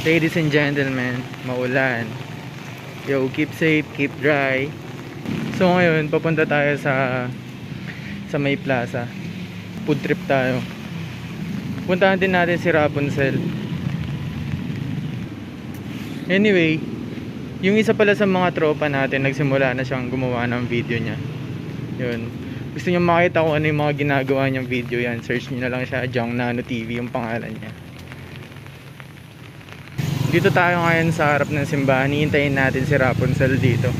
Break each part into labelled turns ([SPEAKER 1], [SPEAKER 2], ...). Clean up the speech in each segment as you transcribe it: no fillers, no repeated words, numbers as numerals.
[SPEAKER 1] Ladies and gentlemen, maulan. Yo, keep safe, keep dry. So ngayon, papunta tayo sa May Plaza. Food trip tayo. Puntahan din natin si Rapunzel. Anyway, yung isa pala sa mga tropa natin, nagsimula na siyang gumawa ng video niya. Yun. Gusto niyo makita kung ano yung mga ginagawa niyang video, yan. Search niyo na lang siya, Jong Nano TV yung pangalan niya. Dito tayo ngayon sa harap ng simbahan. Hihintayin natin si Rapunzel dito.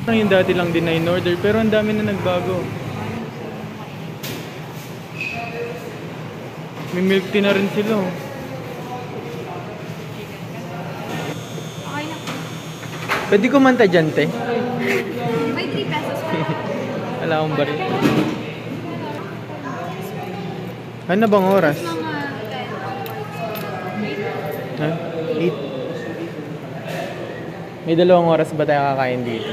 [SPEAKER 1] Yung dati lang din na in-order, pero ang dami na nagbago. May milk tea na rin sila.
[SPEAKER 2] Okay na.
[SPEAKER 1] Pwede kumanta dyan, te?
[SPEAKER 2] May 3 pesos pa.
[SPEAKER 1] Wala akong baril. Ano bang oras?
[SPEAKER 2] Mga 10.
[SPEAKER 1] Ha? 8? May 2 oras ba tayo kakain dito?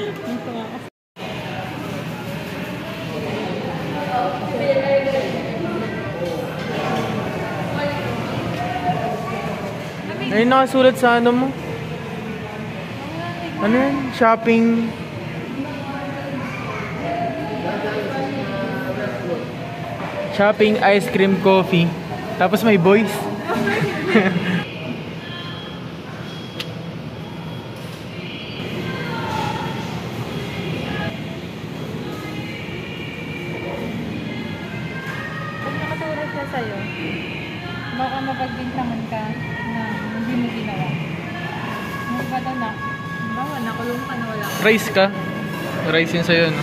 [SPEAKER 1] Ay, nakasulat sa ano mo? Ano yan? Shopping. Shopping, ice cream, coffee. Tapos may boys.
[SPEAKER 2] Pag nakasulat siya sa'yo, baka mapagbintangan ka na hindi mo ginawa. Ano ba ito na? Bawa, nakulong ka na wala ka.
[SPEAKER 1] Rice ka? Rice yun sa'yo, no?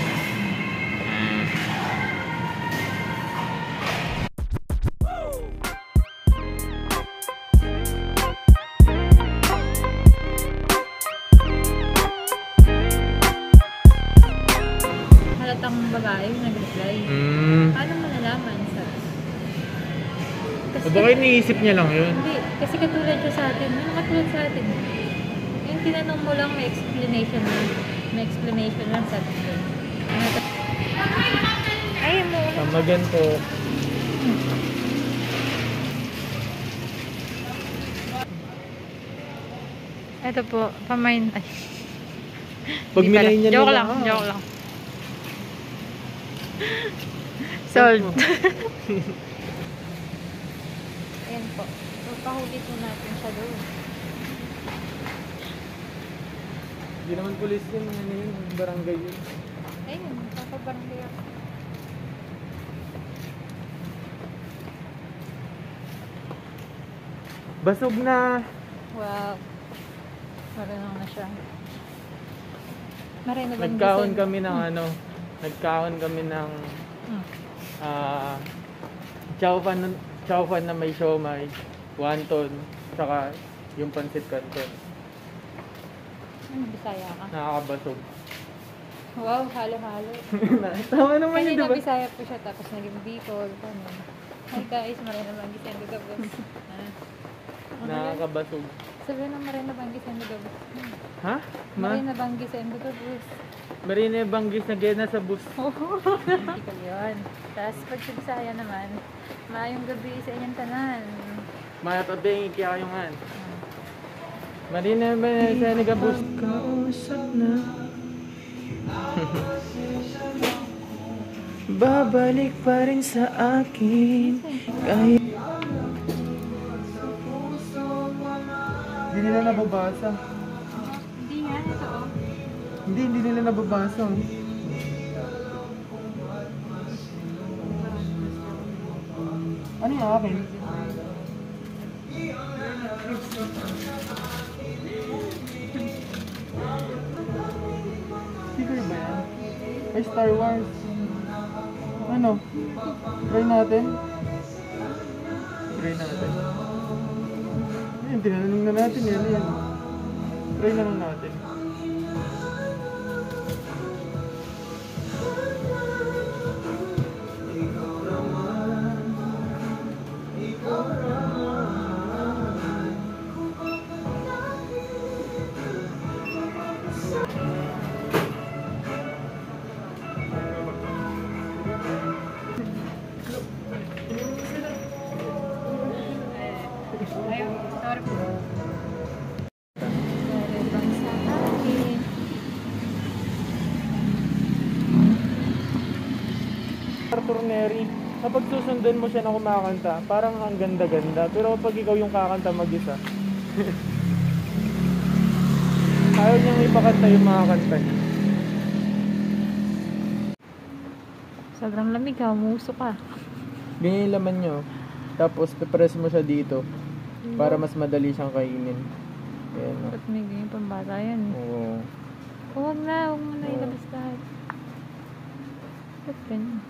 [SPEAKER 2] Halatang babae nag-reply. Paano mo nalaman sa...
[SPEAKER 1] O baka iniisip niya lang yun?
[SPEAKER 2] Hindi, kasi katulad siya sa atin. Ano katulad sa atin? Yung tinanong mo lang may explanation na. May explanation lang sa atin. Ay mo.
[SPEAKER 1] Tamagan po.
[SPEAKER 2] Ito po, pamain. Ay.
[SPEAKER 1] Pag minayin niya
[SPEAKER 2] Joke
[SPEAKER 1] nila,
[SPEAKER 2] lang, joke lang. Sold. Ayan po. Pahuli po natin siya doon.
[SPEAKER 1] Hindi naman pulis yun, ano yun, barangay yun.
[SPEAKER 2] Ayun, papabarangay ako.
[SPEAKER 1] Basog na!
[SPEAKER 2] Wow. Marunong na siya. Marino ba?
[SPEAKER 1] Nagkaon kami ng ano, nagkaon kami ng chow fan na may siomay, wonton, tsaka yung pancit canton.
[SPEAKER 2] Bisaya ka.
[SPEAKER 1] Nakakabasog.
[SPEAKER 2] Wow, halo-halo.
[SPEAKER 1] Tama naman yun,
[SPEAKER 2] Kanina
[SPEAKER 1] diba?
[SPEAKER 2] Bisaya po siya, tapos naging Bicol. Hi guys, Marina Bangisendo Gabos.
[SPEAKER 1] Nakakabasog.
[SPEAKER 2] Sabihin ng Marina Bangisendo Gabos.
[SPEAKER 1] Ha?
[SPEAKER 2] Marina Bangisendo Gabos.
[SPEAKER 1] Marina Banggis na gena sa bus.
[SPEAKER 2] Bicol yun. Tapos pag sa Bisaya naman, maayong gabi sa inyong tanan.
[SPEAKER 1] Mayatabing ikiyayungan. Marina Banggis na bus. Kausap na. Babalik pa rin sa akin kahit hindi nila nababasa.
[SPEAKER 2] Hindi nga, ito oh.
[SPEAKER 1] Hindi nila nababasa. Ano yung akin? Sticker ba yan? Ay, Star Wars. Ano? Try natin? Try natin. Ayun, tinanong na natin yan. Yan. Try na lang natin.
[SPEAKER 2] Sorry po. Sorry bang sa akin.
[SPEAKER 1] Arthur Neri, kapag susundan mo siya na kumakanta, parang ang ganda-ganda. Pero kapag ikaw yung kakanta mag-isa, ayaw niyang ipakanta yung mga kanta niya.
[SPEAKER 2] Sobrang lamig ha, umuusok ka.
[SPEAKER 1] Ganyan yung laman niyo. Tapos, pipress mo siya dito para mas madali siyang kainin. Ayan, no?
[SPEAKER 2] Ba't may ganyan pambata yan?
[SPEAKER 1] Oo.
[SPEAKER 2] Huwag na ilabas lahat. Ba't ganyan?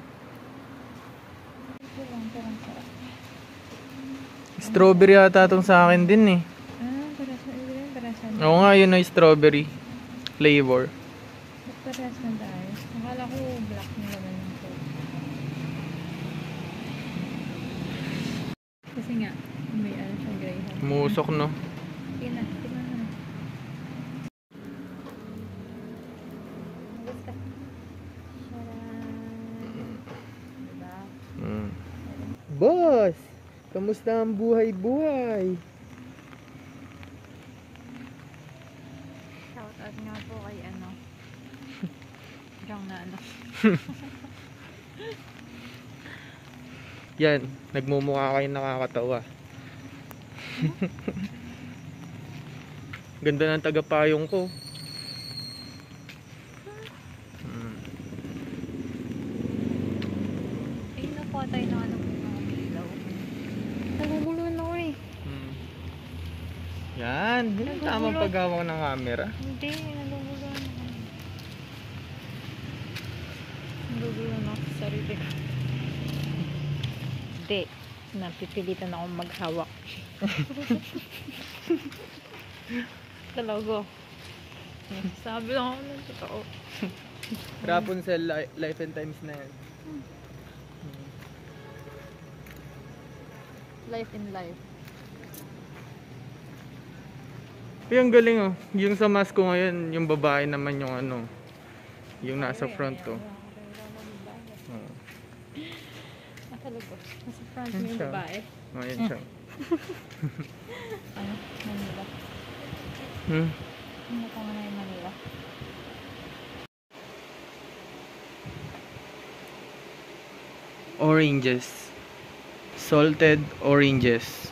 [SPEAKER 2] Ito lang, parang sarap.
[SPEAKER 1] Strawberry ata itong sa akin din eh.
[SPEAKER 2] Parasan.
[SPEAKER 1] Oo nga, yun ay strawberry flavor.
[SPEAKER 2] Ba't parasan tayo? Akala ko black na naman yung food. Kasi nga, may ano siyang greyhound.
[SPEAKER 1] Musok, no?
[SPEAKER 2] Tingnan na. Basta. Diba?
[SPEAKER 1] Boss! Kamusta ang buhay-buhay?
[SPEAKER 2] Shoutout nga po kay ano. Diyan na ano.
[SPEAKER 1] Yan, nagmumukha kayo nakakatawa. Ganda ng tagapayong ko.
[SPEAKER 2] Ay, napatay na ano po ng ilaw. Naguguluhan ako eh.
[SPEAKER 1] Yan, yun ang tamang paghawak ng camera.
[SPEAKER 2] Hindi, naguguluhan ako. Naguguluhan ako sa sarili ko. Hindi, napipilitan akong maghawak. Talaga. Sabi lang ako ng totoo.
[SPEAKER 1] Rapunzel, Life and Times na yan.
[SPEAKER 2] Life in life.
[SPEAKER 1] Yung galing oh. Yung sa mask ko ngayon, yung babae naman yung ano, yung nasa front ko. Oh.
[SPEAKER 2] Talaga. Nasa front mo yung babae.
[SPEAKER 1] Oh, yan siya.
[SPEAKER 2] Ano? Manila. Ano ko nga na yung Manila?
[SPEAKER 1] Oranges. Salted oranges.